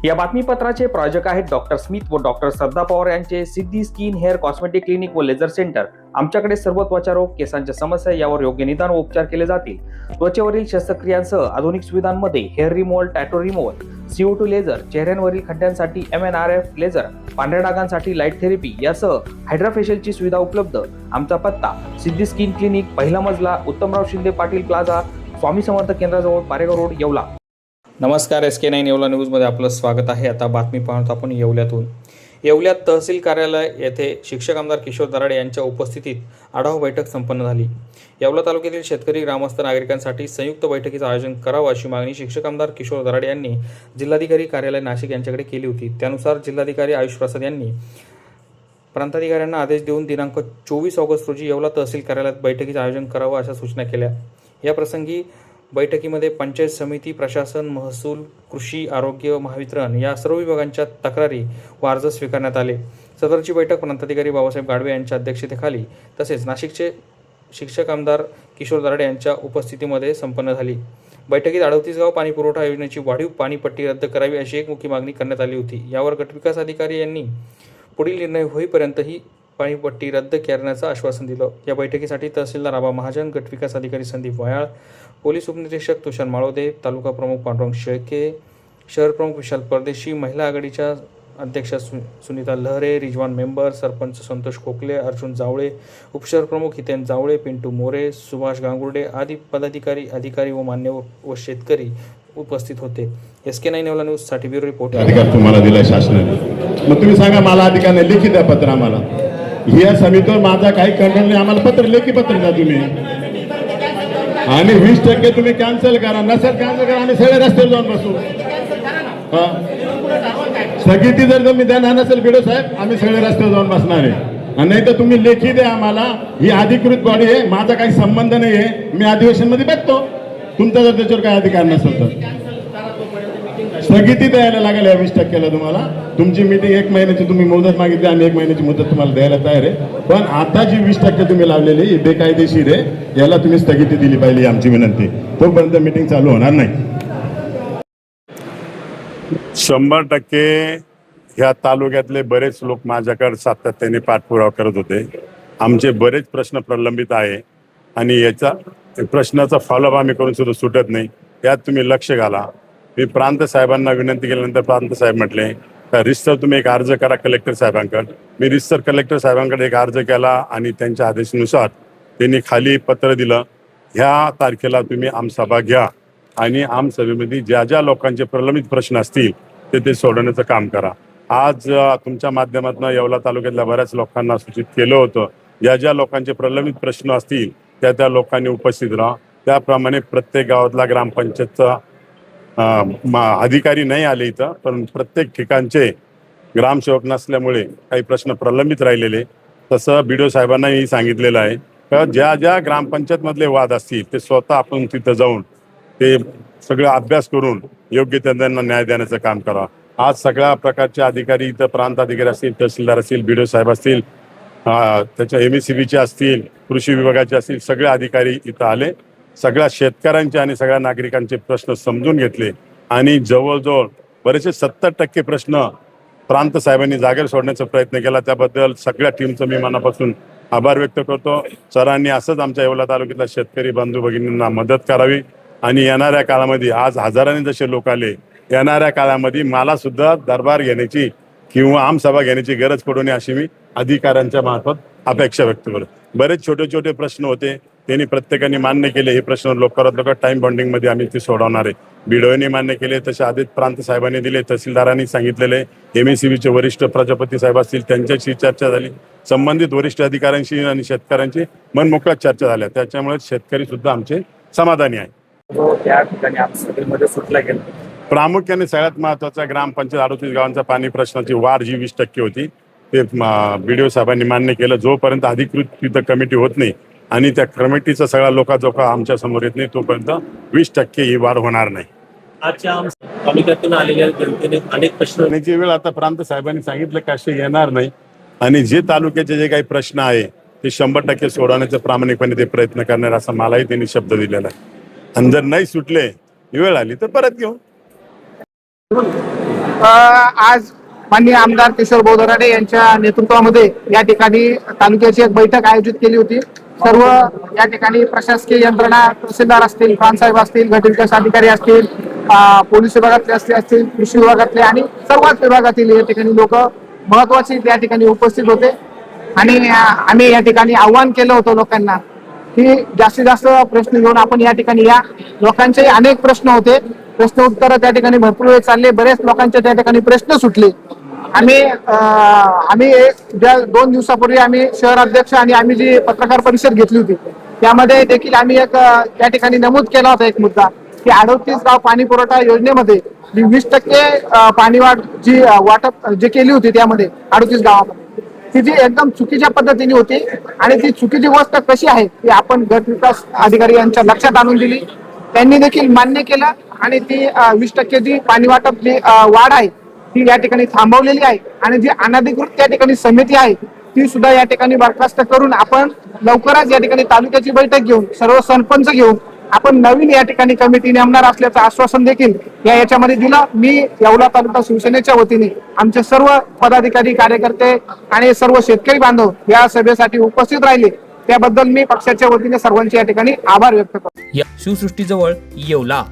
या बातमीपत्राचे प्रायोजक आहेत डॉक्टर स्मिथ व डॉक्टर श्रद्धा पवार यांचे सिद्धी स्किन हेअर कॉस्मेटिक क्लिनिक व लेझर सेंटर। आमच्याकडे सर्व त्वचा रोग, केसांच्या समस्या यावर योग्य निदान व उपचार केले जातील। त्वचेवरील शस्त्रक्रियांसह आधुनिक सुविधांमध्ये hair removal, tattoo removal, CO2 laser, चेहऱ्यांवरील खड्ड्यांसाठी MNRF लेझर, पांढऱ्या डागांसाठी लाईट थेरपी यासह हायड्राफेशियलची सुविधा उपलब्ध। आमचा पत्ता सिद्धी स्किन क्लिनिक, पहिला मजला, उत्तमराव शिंदे पाटील प्लाझा, स्वामी समर्थ केंद्राजवळ, पारेगाव रोड, येवला। नमस्कार, SK9 येवला न्यूजमध्ये आपलं स्वागत आहे। आता बातमी पाहतो आपण येवल्यातून। येवल्यात तहसील कार्यालय येथे शिक्षक आमदार किशोर दराडे यांच्या उपस्थितीत आढावा बैठक संपन्न झाली। येवला तालुक्यातील शेतकरी, ग्रामस्थ, नागरिकांसाठी संयुक्त बैठकीचं आयोजन करावं अशी मागणी शिक्षक आमदार किशोर दराडे यांनी जिल्हाधिकारी कार्यालय नाशिक यांच्याकडे केली होती। त्यानुसार जिल्हाधिकारी आयुष प्रसाद यांनी प्रांताधिकाऱ्यांना आदेश देऊन दिनांक 24 ऑगस्ट रोजी येवला तहसील कार्यालयात बैठकीचं आयोजन करावं अशा सूचना केल्या। या प्रसंगी बैठकीमध्ये पंचायत समिती, प्रशासन, महसूल, कृषी, आरोग्य, महावितरण या सर्व विभागांच्या तक्रारी व अर्ज स्वीकारण्यात आले। सदरची बैठक प्रांताधिकारी बाबासाहेब गाडवे यांच्या अध्यक्षतेखाली तसेच नाशिकचे शिक्षक आमदार किशोर दराडे यांच्या उपस्थितीमध्ये संपन्न झाली। बैठकीत 38 गाव पाणी पुरवठा योजनेची वाढीव पाणीपट्टी रद्द करावी अशी एक मुख्य मागणी करण्यात आली होती। यावर गटविकास अधिकारी यांनी पुढील निर्णय होईपर्यंत ही पाणीपट्टी रद्द करण्याचं आश्वासन दिलं। या बैठकीसाठी तहसीलदार आबा महाजन, गटविकास अधिकारी संदीप वयाळ, पोलीस उपनिरीक्षक तुषार माळोदे, तालुका प्रमुख पांडुरंग शेळके, शहर प्रमुख विशाल परदेशी, महिला आघाडीच्या अध्यक्षा सुनीता लहरे, रिजवान मेंबर, सरपंच संतोष कोकले, अर्जुन जावळे, उपशहर प्रमुख हितेन जावळे, पिंटू मोरे, सुभाष गांगुर्डे आदी पदाधिकारी, अधिकारी व मान्यवर व शेतकरी उपस्थित होते। SK9 येवला न्यूज साठी ब्युरो रिपोर्ट। अधिकार तुम्हाला दिलाय शासनाने, मग तुम्ही सांगा मला अधिकार नाही, लेखी द्या पत्र आम्हाला। या समितीवर माझा काही कंट्रोल नाही, आम्हाला पत्र, लेखी पत्र द्या तुम्ही। आणि 20% तुम्ही कॅन्सल करा, नसेल कॅन्सल करा, आम्ही सगळे रस्त्यावर जाऊन बसू। स्थगिती जर तुम्ही देणार नसेल बिडो साहेब, आम्ही सगळे रस्त्यावर जाऊन बसणार आहे। आणि नाही तर तुम्ही लेखी द्या आम्हाला, ही अधिकृत बॉडी आहे, माझा काही संबंध नाही आहे, मी अधिवेशन मध्ये बघतो, तुमचा जर त्याच्यावर काही अधिकार नसेल तर स्थगिती द्यायला लागेल। या 20%ला तुम्हाला तुमची मीटिंग 1 महिन्याची तुम्ही मुदत मागितली, आम्ही 1 महिन्याची मुदत तुम्हाला द्यायला तयार आहे। पण आता जी 20% तुम्ही लावलेली ही बेकायदेशीर आहे, याला तुम्ही स्थगिती दिली पाहिजे, आमची विनंती। तोपर्यंत मीटिंग चालू होणार नाही। 100% ह्या तालुक्यातले बरेच लोक माझ्याकडे सातत्याने पाठपुरावा करत होते। आमचे बरेच प्रश्न प्रलंबित आहे आणि याचा प्रश्नाचा फॉलोअप आम्ही करून सुद्धा सुटत नाही, यात तुम्ही लक्ष घाला। मी प्रांत साहेबांना विनंती केल्यानंतर प्रांत साहेब म्हटले रिस्टर तुम्ही एक अर्ज करा कलेक्टर साहेबांकडे। मी रिस्टर कलेक्टर साहेबांकडे एक अर्ज केला आणि त्यांच्या आदेशानुसार त्यांनी खाली पत्र दिलं, ह्या तारखेला तुम्ही आमसभा घ्या आणि आमसभेमध्ये ज्या ज्या लोकांचे प्रलंबित प्रश्न असतील ते सोडवण्याचं काम करा। आज तुमच्या माध्यमातून येवला तालुक्यातल्या बऱ्याच लोकांना सूचित केलं होतं, ज्या ज्या लोकांचे प्रलंबित प्रश्न असतील त्या लोकांनी उपस्थित राहा। त्याप्रमाणे प्रत्येक गावातला ग्रामपंचायतचा अधिकारी नाही आले इथं, पण प्रत्येक ठिकाणचे ग्रामसेवक नसल्यामुळे काही प्रश्न प्रलंबित राहिलेले, तसं BDO साहेबांनाही सांगितलेलं आहे का ज्या ज्या ग्रामपंचायतमधले वाद असतील ते स्वतः आपण तिथं जाऊन ते सगळं अभ्यास करून योग्य त्यांना न्याय देण्याचं काम करा। आज सगळ्या प्रकारचे अधिकारी इथं, प्रांत अधिकारी असतील, तहसीलदार असतील, BDO साहेब असतील, त्याच्या MSCBचे असतील, कृषी विभागाचे असतील, सगळे अधिकारी इथं आले, सगळ्या शेतकऱ्यांचे आणि सगळ्या नागरिकांचे प्रश्न समजून घेतले आणि जवळजवळ बरेचसे 70% प्रश्न प्रांत साहेबांनी जागेवर सोडण्याचा प्रयत्न केला। त्याबद्दल सगळ्या टीमचं मी मनापासून आभार व्यक्त करतो। सरांनी असंच आमच्या येवला तालुक्यातल्या शेतकरी बंधू भगिनींना मदत करावी आणि येणाऱ्या काळामध्ये आज हजारांनी जसे लोक आले, येणाऱ्या काळामध्ये मला सुद्धा दरबार घेण्याची किंवा आमसभा घेण्याची गरज पडू नये अशी मी अधिकाऱ्यांच्या मार्फत अपेक्षा व्यक्त करतो। बरेच छोटे छोटे प्रश्न होते, त्यांनी प्रत्येकाने मान्य केले। हे प्रश्न लवकरात टाइम बॉन्डिंगमध्ये आम्ही ते सोडवणार आहे। BDOने मान्य केले, तसे आदेश प्रांत साहेबांनी दिले, तहसीलदारांनी सांगितलेले, MSCBचे वरिष्ठ प्रजापती साहेब असतील त्यांच्याशी चर्चा झाली, संबंधित वरिष्ठ अधिकाऱ्यांशी आणि शेतकऱ्यांची मनमोकळ्या चर्चा झाल्या, त्याच्यामुळे शेतकरी सुद्धा आमचे समाधानी आहे। त्या ठिकाणी आमसभेमध्ये सुटला गेला। प्रामुख्याने सगळ्यात महत्वाचा ग्रामपंचायत 38 गावांचा पाणी प्रश्नाची वाढ जी 20% होती ते BDO साहेबांनी मान्य केलं। जोपर्यंत अधिकृत तिथं कमिटी होत नाही आणि त्या कमिटीचा सगळा लोकांजोखा आमच्या समोर येत नाही तोपर्यंत 20% ही वाढ होणार नाही। आजच्या तालुक्यातून आलेल्या जनतेने अनेक प्रश्न येण्याची वेळ आता प्रांत साहेबांनी सांगितलं की असे येणार नाही आणि जे तालुक्याचे जे काही प्रश्न आहे ते 100% सोडवण्याचा प्रामाणिकपणे ते प्रयत्न करणार असा मलाही त्यांनी शब्द दिलेला आहे। आणि जर नाही सुटले, वेळ आली तर परत घेऊ। आज माननीय आमदार किशोर बोधराडे यांच्या नेतृत्वामध्ये या ठिकाणी तालुक्याची एक बैठक आयोजित केली होती. सर्व या ठिकाणी प्रशासकीय यंत्रणा, तहसीलदार असतील, प्रांतसाहेब असतील, गट विकास अधिकारी असतील, पोलीस विभागातले असतील, कृषी विभागातले आणि सर्वच विभागातील या ठिकाणी लोक महत्वाचे त्या ठिकाणी उपस्थित होते. आणि आम्ही या ठिकाणी आव्हान केलं होतं लोकांना की जास्तीत जास्त प्रश्न घेऊन आपण या ठिकाणी या. लोकांचे अनेक प्रश्न होते, प्रश्न उत्तर त्या ठिकाणी भरपूर वेळ चालले, बरेच लोकांचे त्या ठिकाणी प्रश्न सुटले. आम्ही ज्या 2 दिवसापूर्वी आम्ही शहर अध्यक्ष आणि आम्ही जी पत्रकार परिषद घेतली होती त्यामध्ये देखील आम्ही एक त्या ठिकाणी नमूद केला होता एक मुद्दा की 38 गाव पाणी पुरवठा योजनेमध्ये 20% पाणी वाटप जे केली होती त्यामध्ये 38 गावामध्ये ती जी एकदम चुकीच्या पद्धतीने होती. आणि ती चुकीची गोष्ट कशी आहे ती आपण गट विकास अधिकारी यांच्या लक्षात आणून दिली. त्यांनी देखील मान्य केलं आणि ती 20% जी पाणी वाटप जी वाढ आहे ती या ठिकाणी थांबवलेली आहे. आणि जी अनधिकृत त्या ठिकाणी समिती आहे ती सुद्धा या ठिकाणी बरखास्त करून आपण लवकरच या ठिकाणी तालुक्याची बैठक घेऊन सर्व सरपंच घेऊन आपण नवीन या ठिकाणी कमिटी नेमणार असल्याचं आश्वासन देखील याच्यामध्ये दिलं. मी येवला तालुका शिवसेनेच्या वतीने आमचे सर्व पदाधिकारी, कार्यकर्ते आणि सर्व शेतकरी बांधव या सभेसाठी उपस्थित राहिले त्याबद्दल मी पक्षाच्या वतीने सर्वांचे या ठिकाणी आभार व्यक्त करतो. शिवसृष्टीजवळ येवला.